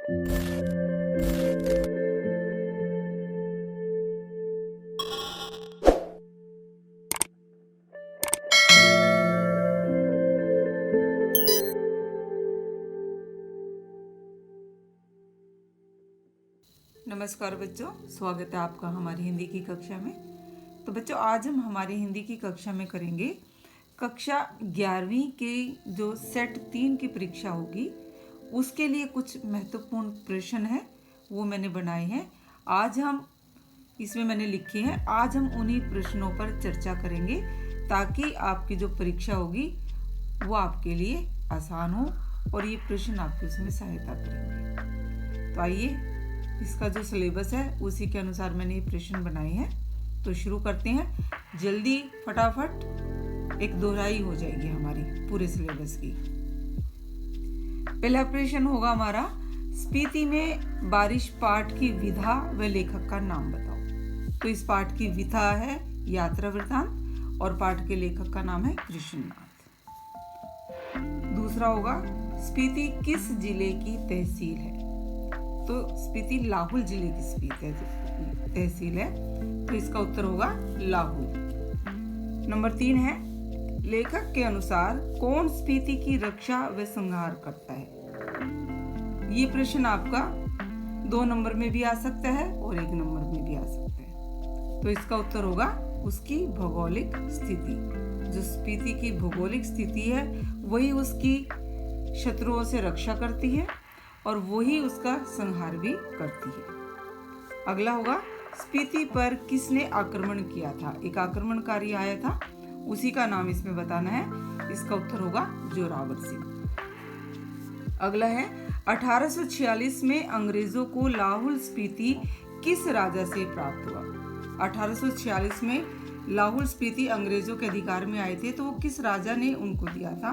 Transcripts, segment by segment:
नमस्कार बच्चों, स्वागत है आपका हमारी हिंदी की कक्षा में। तो बच्चों, आज हम हमारी हिंदी की कक्षा में करेंगे कक्षा 11वीं के जो सेट 3 की परीक्षा होगी उसके लिए कुछ महत्वपूर्ण प्रश्न हैं, वो मैंने बनाए हैं। आज हम इसमें मैंने लिखे हैं, आज हम उन्हीं प्रश्नों पर चर्चा करेंगे ताकि आपकी जो परीक्षा होगी वो आपके लिए आसान हो और ये प्रश्न आपकी उसमें सहायता करेंगे। तो आइए, इसका जो सिलेबस है उसी के अनुसार मैंने ये प्रश्न बनाए हैं। तो शुरू करते हैं, जल्दी फटाफट एक दोहराई हो जाएगी हमारी पूरे सिलेबस की। पहला प्रश्न होगा हमारा, स्पीति में बारिश पाठ की विधा व लेखक का नाम बताओ। तो इस पाठ की विधा है यात्रा वृत्तांत और पाठ के लेखक का नाम है कृष्णनाथ। दूसरा होगा, स्पीति किस जिले की तहसील है। तो स्पीति लाहुल जिले की तहसील है, तो इसका उत्तर होगा लाहुल। नंबर 3 है, लेखक के अनुसार कौन स्पीति की रक्षा व संहार करता है। ये प्रश्न आपका 2 नंबर में भी आ सकता है और 1 नंबर में भी आ सकता है। तो इसका उत्तर होगा उसकी भौगोलिक स्थिति। जो स्पीति की भौगोलिक स्थिति है वही उसकी शत्रुओं से रक्षा करती है और वही उसका संहार भी करती है। अगला होगा, स्पीति पर किसने आक्रमण किया था। एक आक्रमणकारी आया था, उसी का नाम इसमें बताना है। इसका उत्तर होगा जोरावर सिंह। अगला है, 1846 में अंग्रेजों को लाहुल स्पीति किस राजा से प्राप्त हुआ। 1846 में लाहुल स्पीति अंग्रेजों के अधिकार में आए थे, तो वो किस राजा ने उनको दिया था,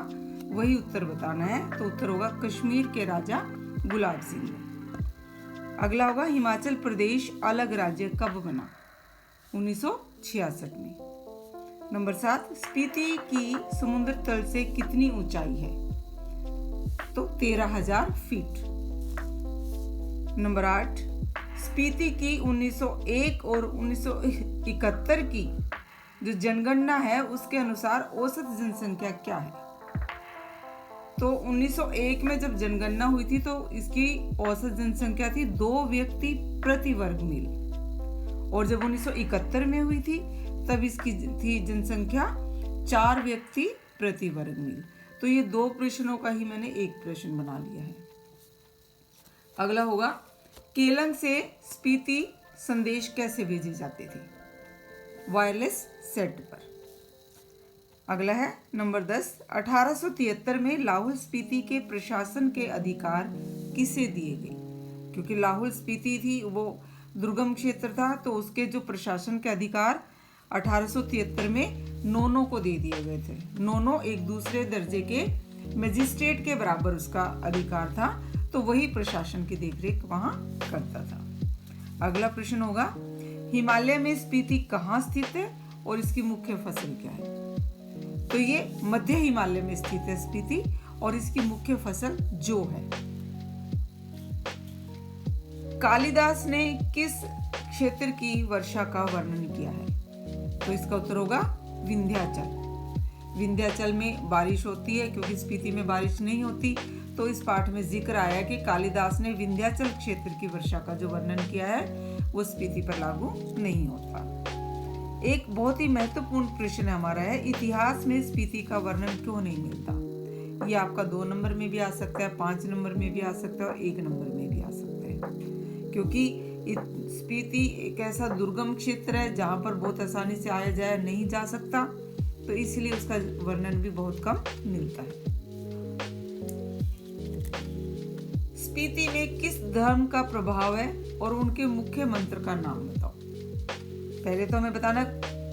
वही उत्तर बताना है। तो उत्तर होगा कश्मीर के राजा गुलाब सिंह। अगला होगा, हिमाचल प्रदेश अलग राज्य कब बना। 1966 में। नंबर 7, स्पीति की समुद्र तल से कितनी ऊंचाई है। तो 13,000 फीट। नंबर 8, स्पीति की 1901 और 1971 की जो जनगणना है उसके अनुसार औसत जनसंख्या क्या है। तो 1901 में जब जनगणना हुई थी तो इसकी औसत जनसंख्या थी 2 व्यक्ति प्रति वर्ग मील, और जब 1971 में हुई थी तब इसकी थी जनसंख्या 4 व्यक्ति प्रति वर्ग मील। तो ये 2 प्रश्नों का ही मैंने एक प्रश्न बना लिया है। अगला होगा, केलंग से स्पीति संदेश कैसे भेजे जाते थे। वायरलेस सेट पर। अगला है नंबर 10, 1873 में लाहुल स्पीति के प्रशासन के अधिकार किसे दिए गए। क्योंकि लाहुल स्पीति थी वो दुर्गम क्षेत्र था, तो उसके जो प्रशासन के अधिकार 1873 में नोनो को दे दिए गए थे। नोनो एक दूसरे दर्जे के मजिस्ट्रेट के बराबर उसका अधिकार था, तो वही प्रशासन की देखरेख वहां करता था। अगला प्रश्न होगा, हिमालय में स्पीति कहाँ स्थित है और इसकी मुख्य फसल क्या है। तो ये मध्य हिमालय में स्थित है स्पीति, और इसकी मुख्य फसल जौ है। कालिदास ने किस क्षेत्र की वर्षा का वर्णन किया है। तो इसका उत्तर होगा विंध्याचल। विंध्याचल में बारिश होती है, क्योंकि स्पीति में बारिश नहीं होती। तो इस पाठ में जिक्र आया कि कालिदास ने विंध्याचल क्षेत्र की वर्षा का जो वर्णन किया है वो स्पीति पर लागू नहीं होता। एक बहुत ही महत्वपूर्ण प्रश्न हमारा है, इतिहास में स्पीति का वर्णन क्यों नहीं मिलता। ये आपका 2 नंबर में भी आ सकता है, 5 नंबर में भी आ सकता है और 1 नंबर में भी आ सकता है। क्योंकि स्पीति एक ऐसा दुर्गम क्षेत्र है जहाँ पर बहुत आसानी से आया जाया नहीं जा सकता, तो इसलिए उसका वर्णन भी बहुत कम मिलता है। स्पीति में किस धर्म का प्रभाव है और उनके मुख्य मंत्र का नाम बताओ। पहले तो हमें बताना,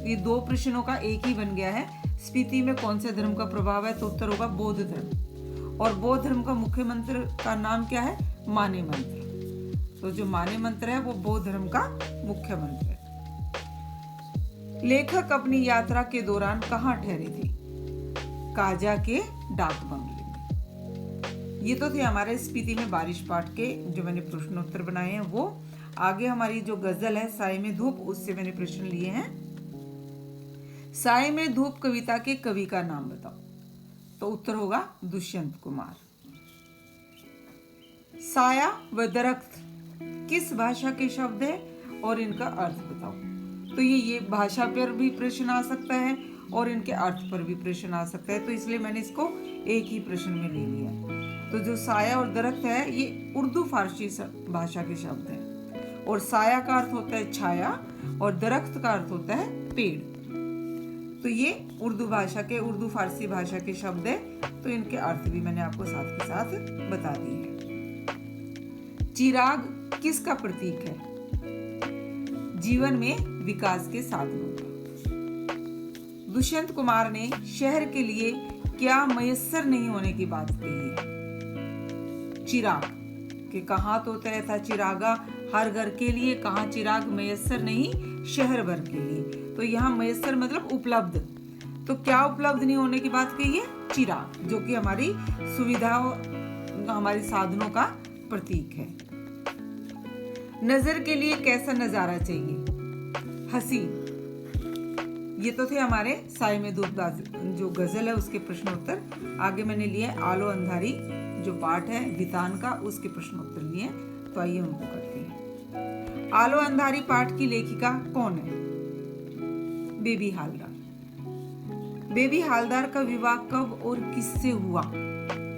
ये 2 प्रश्नों का एक ही बन गया है। स्पीति में कौन से धर्म का प्रभाव है, तो उत्तर होगा बौद्ध धर्म। और बौद्ध धर्म का मुख्य मंत्र का नाम क्या है, माने मंत्र। तो जो माने मंत्र है वो बौद्ध धर्म का मुख्य मंत्र है। लेखक अपनी यात्रा के दौरान कहाँ ठहरे थे। काजा के डाक बंगले में। ये तो थे हमारे स्पीति में बारिश पाठ के जो मैंने प्रश्नोत्तर बनाए हैं वो। आगे हमारी जो गजल है साय में धूप, उससे मैंने प्रश्न लिए हैं। साय में धूप कविता के कवि का नाम बताओ। तो उत्तर होगा दुष्यंत कुमार। साया व दरख्त किस भाषा के शब्द है और इनका अर्थ बताओ। तो ये भाषा पर भी प्रश्न आ सकता है और इनके अर्थ पर भी प्रश्न आ सकता है, तो इसलिए मैंने इसको एक ही प्रश्न में ले लिया है। तो जो साया और दरख्त है ये उर्दू फारसी भाषा के शब्द हैं, और साया का अर्थ होता है छाया और दरख्त का अर्थ होता है पेड़। तो ये उर्दू भाषा के, उर्दू फारसी भाषा के शब्द है, तो इनके अर्थ भी मैंने आपको साथ के साथ बता दिए हैं। चिराग किसका प्रतीक है? जीवन में विकास के साधनों का। दुष्यंत कुमार ने शहर के लिए क्या मयस्सर नहीं होने की बात कही है? चिराग के कहाँ तो तय था चिरागा हर घर के लिए, कहाँ चिराग मयस्सर नहीं शहर भर के लिए। तो यहाँ मयस्सर मतलब उपलब्ध, तो क्या उपलब्ध नहीं होने की बात कही है? चिराग, जो कि हमारी सुविधाओं, हमारे साधनों का प्रतीक है। नजर के लिए कैसा नजारा चाहिए? हसीन। ये तो थे हमारे साय में धूप जो गजल है उसके प्रश्नोत्तर। आगे मैंने लिए आलो अंधारी जो पाठ है वितान का, उसके प्रश्नोत्तर लिए। तो आइए उनको करते हैं। आलो अंधारी पाठ की लेखिका कौन है? बेबी हालदार। बेबी हालदार का विवाह कब और किससे हुआ?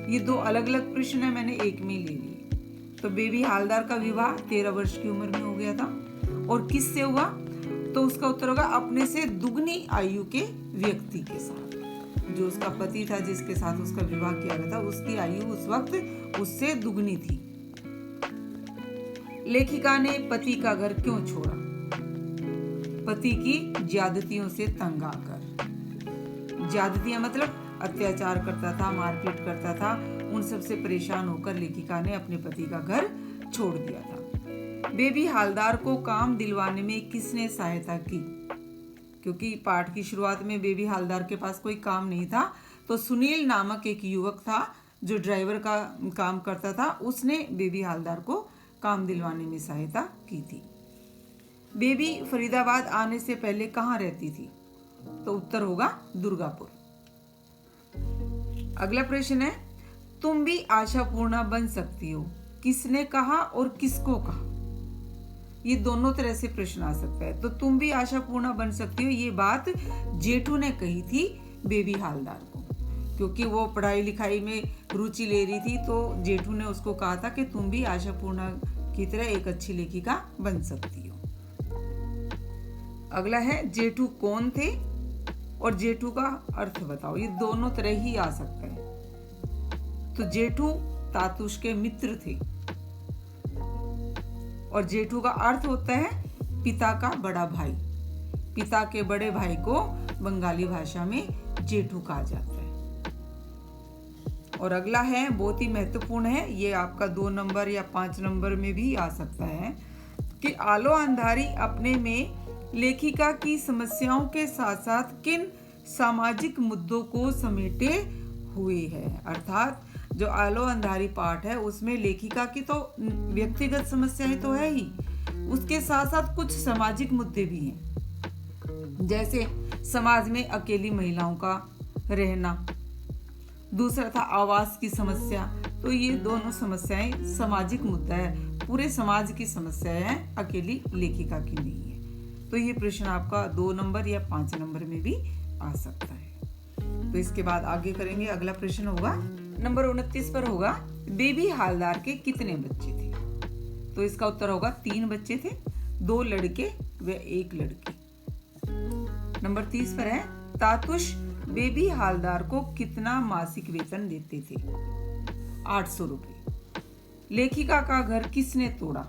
ये दो अलग अलग प्रश्न है, मैंने एक में ले लिए। तो बेबी हालदार का विवाह 13 वर्ष की उम्र में हो गया था। और किससे हुआ? तो उसका उत्तर होगा अपने से दुगनी आयु के व्यक्ति के साथ। जो उसका पति था जिसके साथ उसका विवाह किया गया था, उसकी आयु उस वक्त उससे दुगनी थी। लेखिका ने पति का घर क्यों छोड़ा? पति की ज्यादतियों से तंग आकर। ज्यादतियां मतलब अत्याचार करता था, मारपीट करता था, उन सब से परेशान होकर लेखिका ने अपने पति का घर छोड़ दिया था। बेबी हालदार को काम दिलवाने में किसने सहायता की? क्योंकि पाठ की शुरुआत में बेबी हालदार के पास कोई काम नहीं था, तो सुनील नामक एक युवक था जो ड्राइवर का काम करता था, उसने बेबी हालदार को काम दिलवाने में सहायता की थी। बेबी फरीदाबाद आने से पहले कहाँ रहती थी? तो उत्तर होगा दुर्गापुर। अगला प्रश्न है, तुम भी आशापूर्णा बन सकती हो, किसने कहा और किसको कहा? ये दोनों तरह से प्रश्न आ सकता है। तो तुम भी आशापूर्णा बन सकती हो, ये बात जेठू ने कही थी बेबी हालदार को, क्योंकि वो पढ़ाई लिखाई में रुचि ले रही थी। तो जेठू ने उसको कहा था कि तुम भी आशापूर्णा की तरह एक अच्छी लेखिका बन सकती हो। अगला है, जेठू कौन थे और जेठू का अर्थ बताओ। ये दोनों तरह ही आ सकता है। तो जेठू तातुश के मित्र थे और जेठू का अर्थ होता है पिता का बड़ा भाई। पिता के बड़े भाई को बंगाली भाषा में जेठू कहा जाता है। और अगला है, बहुत ही महत्वपूर्ण है, ये आपका 2 नंबर या 5 नंबर में भी आ सकता है कि आलो अंधारी अपने में लेखिका की समस्याओं के साथ साथ किन सामाजिक मुद्दों को समेटे हुए है। अर्थात जो आलो अंधारी पाठ है उसमें लेखिका की तो व्यक्तिगत समस्याएं तो है ही, उसके साथ साथ कुछ सामाजिक मुद्दे भी हैं। जैसे समाज में अकेली महिलाओं का रहना, दूसरा था आवास की समस्या। तो ये दोनों समस्याएं सामाजिक मुद्दा है, पूरे समाज की समस्या है, अकेली लेखिका की नहीं है। तो ये प्रश्न आपका 2 नंबर या 5 नंबर में भी आ सकता है। तो इसके बाद आगे करेंगे। अगला प्रश्न होगा नंबर 29 पर होगा, बेबी हालदार के कितने बच्चे थे? तो इसका उत्तर होगा 3 बच्चे थे, 2 लड़के व 1 लड़की। नंबर 30 पर है, तातुश बेबी हालदार को कितना मासिक वेतन देते थे? 800 रुपए। लेखिका का घर किसने तोड़ा?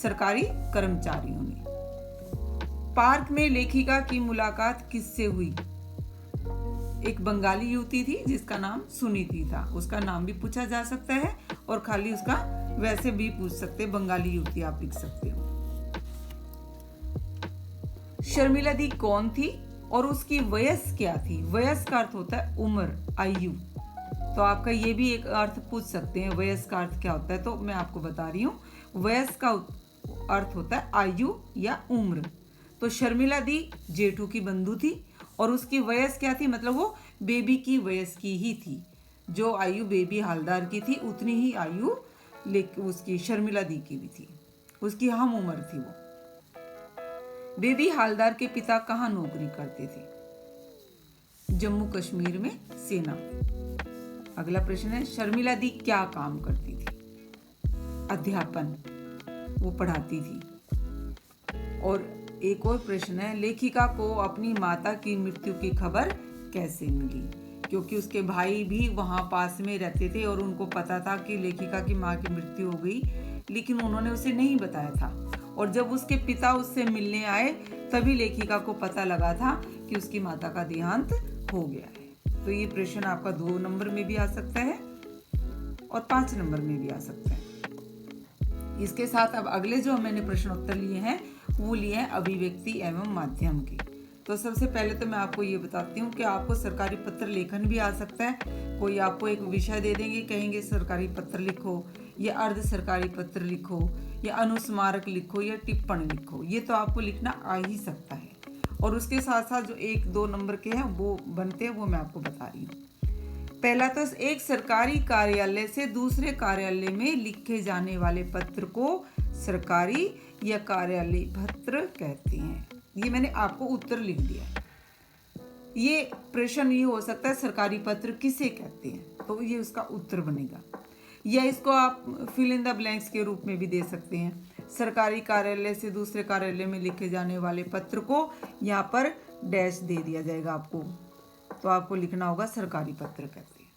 सरकारी कर्मचारियों ने। पार्क में लेखिका की मुलाकात किससे हुई? एक बंगाली युवती थी जिसका नाम सुनीति था, उसका नाम भी पूछा जा सकता है और खाली उसका वैसे भी पूछ सकते, बंगाली युवती आप लिख सकते हो। शर्मिला दी कौन थी और उसकी वयस क्या थी? वयस का अर्थ होता है उम्र, आयु। तो आपका ये भी एक अर्थ पूछ सकते हैं, वयस्क का अर्थ क्या होता है, तो मैं आपको बता रही हूँ। वयस्क का अर्थ होता है आयु या उम्र। तो शर्मिला दी जेठू की बंधु थी और उसकी वयस क्या थी, मतलब वो बेबी की वयस की ही थी। जो आयु बेबी हालदार की थी उतनी ही आयु उसकी शर्मिला दी की भी थी, उसकी हम उम्र थी वो। बेबी हालदार के पिता कहाँ नौकरी करते थे? जम्मू कश्मीर में सेना। अगला प्रश्न है, शर्मिला दी क्या काम करती थी? अध्यापन, वो पढ़ाती थी। और एक और प्रश्न है, लेखिका को अपनी माता की मृत्यु की खबर कैसे मिली? क्योंकि उसके भाई भी वहाँ पास में रहते थे और उनको पता था कि लेखिका की माँ की मृत्यु हो गई, लेकिन उन्होंने उसे नहीं बताया था। और जब उसके पिता उससे मिलने आए तभी लेखिका को पता लगा था कि उसकी माता का देहांत हो गया है। तो ये प्रश्न आपका 2 नंबर में भी आ सकता है और 5 नंबर में भी आ सकता है। इसके साथ अब अगले जो मैंने प्रश्न उत्तर लिए हैं वो लिए हैं अभिव्यक्ति एवं माध्यम के। तो सबसे पहले तो मैं आपको ये बताती हूँ कि आपको सरकारी पत्र लेखन भी आ सकता है। कोई आपको एक विषय दे देंगे, कहेंगे सरकारी पत्र लिखो या अर्ध सरकारी पत्र लिखो या अनुस्मारक लिखो या टिप्पणी लिखो, ये तो आपको लिखना आ ही सकता है। और उसके साथ साथ जो 1-2 नंबर के हैं वो बनते हैं, वो मैं आपको बता रही हूँ। पहला तो एक सरकारी कार्यालय से दूसरे कार्यालय में लिखे जाने वाले पत्र को सरकारी या कार्यालय पत्र कहते हैं। ये मैंने आपको उत्तर लिख दिया। ये प्रश्न ये हो सकता है सरकारी पत्र किसे कहते हैं, तो ये उसका उत्तर बनेगा। या इसको आप फिल इन द ब्लैंक्स के रूप में भी दे सकते हैं। सरकारी कार्यालय से दूसरे कार्यालय में लिखे जाने वाले पत्र को यहाँ पर डैश दे दिया जाएगा आपको, तो आपको लिखना होगा सरकारी पत्र कहते हैं।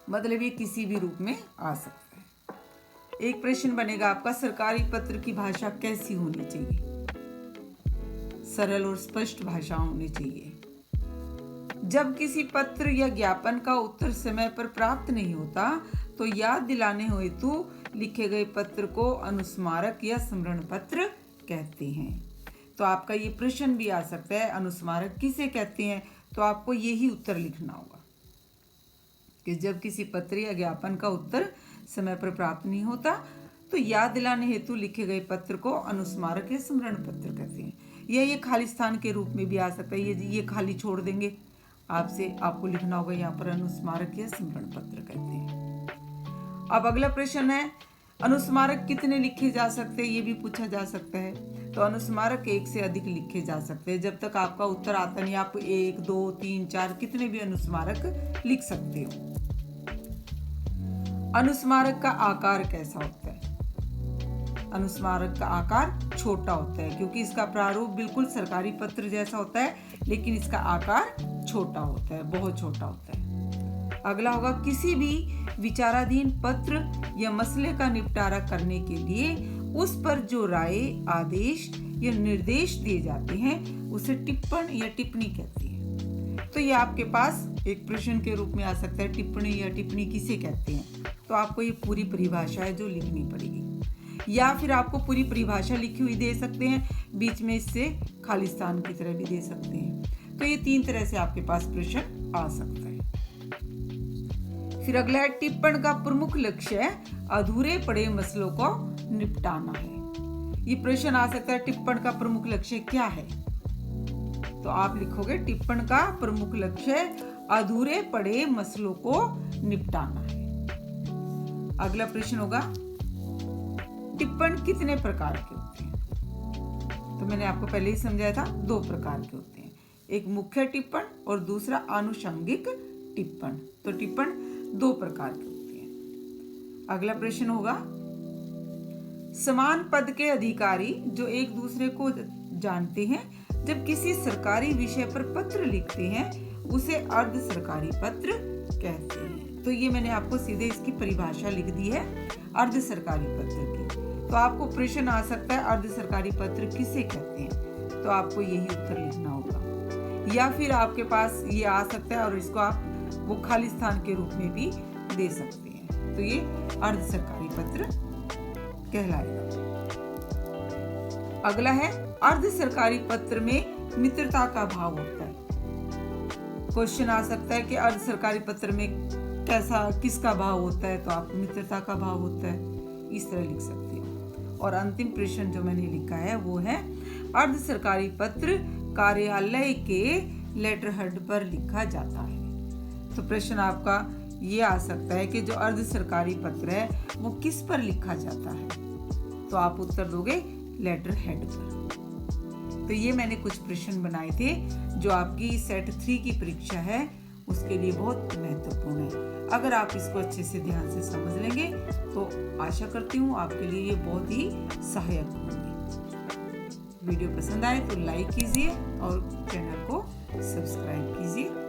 मतलब ये किसी भी रूप में आ सकता है। एक प्रश्न बनेगा आपका, सरकारी पत्र की भाषा कैसी होनी चाहिए? सरल और स्पष्ट भाषा होनी चाहिए। जब किसी पत्र या ज्ञापन का उत्तर समय पर प्राप्त नहीं होता तो याद दिलाने हेतु लिखे गए पत्र को अनुस्मारक या स्मरण पत्र कहते हैं। तो आपका ये प्रश्न भी आ सकता है, अनुस्मारक किसे कहते हैं? तो आपको यही उत्तर लिखना होगा कि जब किसी पत्र या ज्ञापन का उत्तर समय पर प्राप्त नहीं होता तो याद दिलाने हेतु लिखे गए पत्र को अनुस्मारक या स्मरण पत्र कहते हैं। या ये खाली स्थान के रूप में भी आ सकता है, ये खाली छोड़ देंगे आपसे, आपको लिखना होगा यहाँ पर अनुस्मारक या स्मरण पत्र कहते हैं। अब अगला प्रश्न है, अनुस्मारक कितने लिखे जा सकते हैं? ये भी पूछा जा सकता है। तो अनुस्मारक 1 से अधिक लिखे जा सकते हैं। जब तक आपका उत्तर आता नहीं, आप 1, 2, 3, 4 कितने भी अनुस्मारक लिख सकते हो। अनुस्मारक का आकार कैसा होता है? अनुस्मारक का आकार छोटा होता है, क्योंकि इसका प्रारूप बिल्कुल सरकारी पत्र जैसा होता है, लेकिन इसका आकार छोटा होता है, बहुत छोटा होता है। अगला होगा, किसी भी विचाराधीन पत्र या मसले का निपटारा करने के लिए उस पर जो राय, आदेश या निर्देश दिए जाते हैं उसे टिप्पण या टिप्पणी कहते हैं। तो ये आपके पास एक प्रश्न के रूप में आ सकता है, टिप्पणी या टिप्पणी किसे कहते हैं? तो आपको ये पूरी परिभाषा है जो लिखनी पड़ेगी, या फिर आपको पूरी परिभाषा लिखी हुई दे सकते हैं, बीच में इससे खाली स्थान की तरह भी दे सकते हैं। तो ये 3 तरह से आपके पास प्रश्न आ सकता है। फिर अगला है, टिप्पण का प्रमुख लक्ष्य अधूरे पड़े मसलों को निपटाना है। ये प्रश्न आ सकता है, टिप्पण का प्रमुख लक्ष्य क्या है? तो आप लिखोगे टिप्पण का प्रमुख लक्ष्य अधूरे पड़े मसलों को निपटाना है। अगला प्रश्न होगा, टिप्पण कितने प्रकार के होते हैं? तो मैंने आपको पहले ही समझाया था, 2 प्रकार के होते हैं, एक मुख्य टिप्पण और दूसरा आनुषंगिक टिप्पण। तो टिप्पण 2 प्रकार के होते हैं। अगला प्रश्न होगा, समान पद के अधिकारी जो एक दूसरे को जानते हैं जब किसी सरकारी विषय पर पत्र लिखते हैं उसे अर्ध सरकारी पत्र कहते हैं। तो ये मैंने आपको सीधे इसकी परिभाषा लिख दी है अर्ध सरकारी पत्र की। तो आपको प्रश्न आ सकता है, अर्ध सरकारी पत्र किसे कहते हैं? तो आपको यही उत्तर लिखना होगा, या फिर आपके पास ये आ सकता है और इसको आप वो खाली स्थान के रूप में भी दे सकते हैं। तो ये अर्ध सरकारी पत्र कहलाएगा। अगला है, अर्ध सरकारी पत्र में मित्रता का भाव होता है। क्वेश्चन आ सकता है कि अर्ध सरकारी पत्र में किसका भाव होता है, तो आप मित्रता का भाव होता है, इस तरह लिख सकते हो। और अंतिम प्रश्न जो मैंने लिखा है वो है अर्ध सरकारी पत्र कार्यालय के लेटर हेड पर लिखा जाता है। तो प्रश्न आपका ये आ सकता है कि जो अर्ध सरकारी पत्र है वो किस पर लिखा जाता है, तो आप उत्तर दोगे लेटर हेड पर। तो ये मैंने कुछ प्रश्न बनाए थे जो आपकी सेट 3 की परीक्षा है उसके लिए बहुत महत्वपूर्ण है। अगर आप इसको अच्छे से ध्यान से समझ लेंगे तो आशा करती हूँ आपके लिए ये बहुत ही सहायक होंगे। वीडियो पसंद आए तो लाइक कीजिए और चैनल को सब्सक्राइब कीजिए।